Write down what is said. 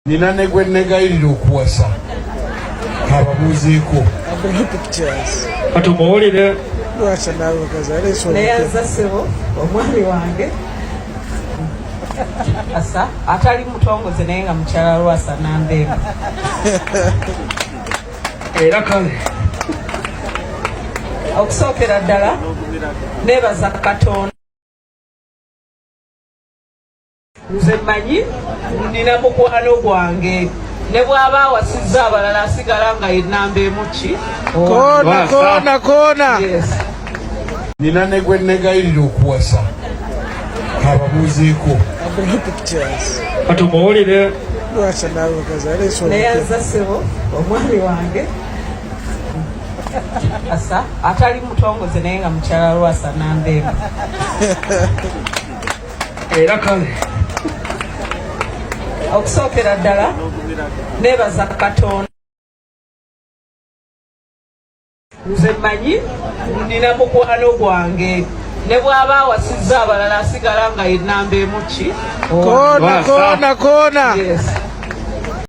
Nina negwe negayirira okuwasa ababuuzeeko atumuwulire Lwasa nawe kazaleso neyanza ssebo omwami wange asa atali mutongoze naye nga mukyala Lwasa nandeema era kale okusookera ddala neebaza Katonda nze mmanyi nina mukwano gwange ne bw'aba awasizza abalala asigala nga yenamba emuki koona Yes. nina negwe negayirira okuwasa ababuuzeeko atumuwulire Lwasa nawe kazaleso neyanza ssebo omwami wange asa atali mutongoze naye nga mukyala Lwasa nandeema era kale okusookera ddala neebaza Katonda nze mmanyi nina mukwano gwange ne bw'aba awasizza abalala asigala nga yenamba emuki koona Yes.